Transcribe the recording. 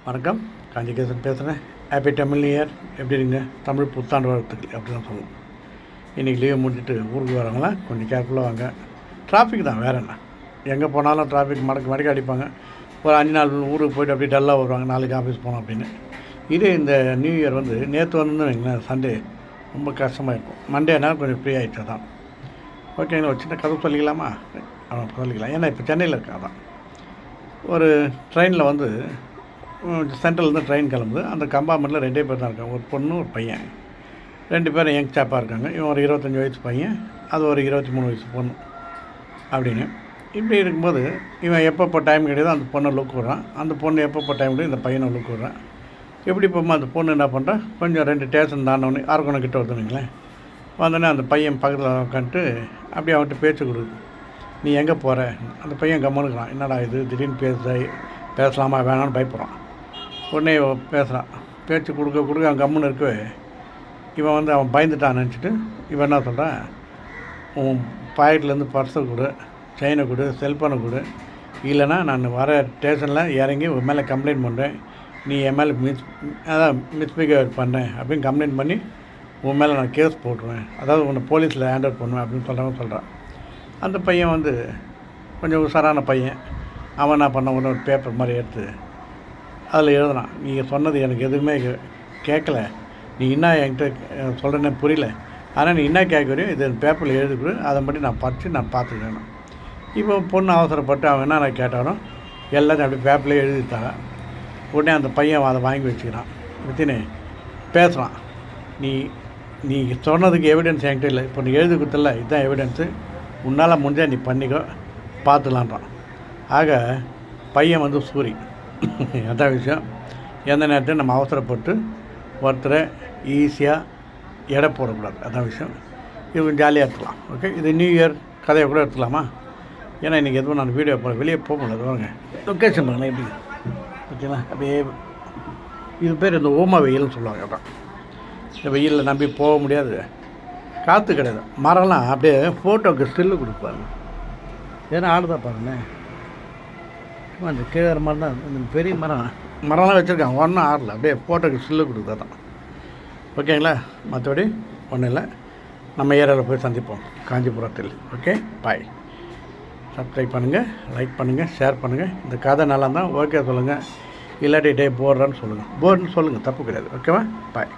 வணக்கம், காஞ்சிகேசன் பேசுகிறேன். Happy Tamil new year. எப்படி இருங்க? தமிழ் புத்தாண்டு வாழ்த்துக்கள் அப்படி தான் சொல்லணும். இன்றைக்கி லீவை முடிச்சுட்டு ஊருக்கு வரவங்களாம் கொஞ்சம் கேர்ஃபுல்லாக வாங்க. டிராஃபிக் தான், வேறு என்ன. எங்கே போனாலும் டிராஃபிக் மடக்கு அடிப்பாங்க. ஒரு 5 நாள் ஊருக்கு போய்ட்டு அப்படியே டல்லாக வருவாங்க, நாளைக்கு ஆஃபீஸ் போனோம் அப்படின்னு. இதே இந்த நியூ இயர் நேற்று வைங்களேன், சண்டே ரொம்ப கஷ்டமாக இருக்கும். மண்டேனா கொஞ்சம் ஃப்ரீ ஆகிடுச்சு தான். ஓகேங்களா, ஒரு சின்ன கதை சொல்லிக்கலாமா? சொல்லிக்கலாம். ஏன்னா இப்போ சென்னையில் இருக்கேன். அதான் ஒரு ட்ரெயினில் சென்ட்ரல்லேருந்து ட்ரெயின் கிளம்புது. அந்த கம்பார்ட்மெண்ட்டில் 2 பேர் தான் இருக்காங்க, ஒரு பொண்ணு ஒரு பையன். 2 பேரும் யங் சாப்பாக இருக்காங்க. இவன் ஒரு 25 வயசு பையன், அது ஒரு 23 வயசு பொண்ணு அப்படின்னு. இப்படி இருக்கும்போது இவன் எப்பப்போ டைம் கிடையாதோ அந்த பொண்ணை லுக் விடுறான், அந்த பொண்ணு எப்பப்போ டைம் கிடையாது இந்த பையனை லுக் விடுறான். எப்படி போகும்போது அந்த பொண்ணு என்ன பண்ணுறான், கொஞ்சம் 2 ஸ்டேஷன் தாண்டவொடனே அரக்கோணம் கிட்ட வருதுங்களேன். வந்தோடனே அந்த பையன் பக்கத்தில் உட்காந்துட்டு அப்படியே அவன்கிட்ட பேச்சு கொடுக்குது. நீ எங்கே போகிற? அந்த பையன் கம்முனுக்குறான். என்னடா இது திடீர்னு பேசலாமா வேணான்னு பயப்படுறான். உடனே பேசுகிறான். பேச்சு கொடுக்க அவன் கம்முன்னு இருக்கவே இவன் அவன் பயந்துட்டான் நினச்சிட்டு இவன் என்ன சொல்கிறான், உன் பாக்கெட்லேருந்து பர்ஸை கொடு, செயினை கொடு, செல்ஃபோனை கொடு, இல்லைனா நான் வர ஸ்டேஷனில் இறங்கி உன் மேலே கம்ப்ளைண்ட் பண்ணுறேன், நீ என் மேலே மிஸ்பிஹேவ் பண்ணேன் அப்படின்னு கம்ப்ளைண்ட் பண்ணி உன் மேலே நான் கேஸ் போட்டுருவேன், அதாவது உன்னை போலீஸில் ஹேண்ட் பண்ணுவேன் அப்படின்னு சொல்கிறான். அந்த பையன் கொஞ்சம் உஷாரான பையன். அவன் என்ன பண்ண ஒரு பேப்பர் மாதிரி எடுத்து அதில் எழுதுனான். நீங்கள் சொன்னது எனக்கு எதுவுமே கேட்கல, நீ என்ன என்கிட்ட சொல்கிறேன்னு புரியல, ஆனால் நீ என்ன கேட்குறியோ இது பேப்பரில் எழுதிக்கொடு, அதை மட்டும் நான் படித்து நான் பார்த்துக்கிறேன். இப்போ பொண்ணு அவசரப்பட்டு அவன் என்ன கேட்டாலும் எல்லாத்தையும் அப்படி பேப்பரில் எழுதி தரான். உடனே அந்த பையன் அதை வாங்கி வச்சுக்கிறான். வச்சுன்னு பேசுகிறான். நீ சொன்னதுக்கு எவிடன்ஸ் என்கிட்ட இல்லை, இப்போ நீ எழுதி கொடுத்தல, இதுதான் எவிடன்ஸு, உன்னால் முடிஞ்சால் நீ பண்ணிக்கோ, பார்த்துலான்றான். ஆக பையன் சூரி. அதான் விஷயம். எந்த நேரத்தையும் நம்ம அவசரப்பட்டு ஒருத்தரை ஈஸியாக எடை போடக்கூடாது. அதான் விஷயம். இது கொஞ்சம் ஜாலியாக எடுத்துக்கலாம். ஓகே, இது நியூ இயர் கதையை கூட எடுத்துக்கலாமா? ஏன்னா இன்றைக்கி எதுவும் நான் வீடியோ வெளியே போக முடியாது. வாங்க லொக்கேஷன் பாருங்கள் எப்படி. ஓகேங்களா, அப்படியே இது பேர் இந்த ஓமா வெயில்னு சொல்லுவாங்க. அதான் இந்த வெயிலில் நம்பி போக முடியாது, காற்று கிடையாது. மரம்லாம் அப்படியே ஃபோட்டோவுக்கு ஸ்டில்லு கொடுப்பாங்க. ஏன்னா ஆடுதான் பாருங்கள், அந்த கீழே மரம் தான், இந்த பெரிய மரம்லாம் வச்சுருக்காங்க, ஒன்றும் ஆடல, அப்படியே ஃபோட்டோக்கு ஸ்டில்லு கொடுத்தா தான். ஓகேங்களா, மற்றபடி ஒன்றும் இல்லை. நம்ம ஏரியாவில் போய் சந்திப்போம் காஞ்சிபுரத்தில். ஓகே, பாய். சப்ஸ்கிரைப் பண்ணுங்கள், லைக் பண்ணுங்கள், ஷேர் பண்ணுங்கள். இந்த கதை நல்லா தான் ஓகே சொல்லுங்கள், இல்லாட்டி போடுறான்னு சொல்லுங்கள், போர்டுன்னு சொல்லுங்கள், தப்பு கிடையாது. ஓகேவா, பாய்.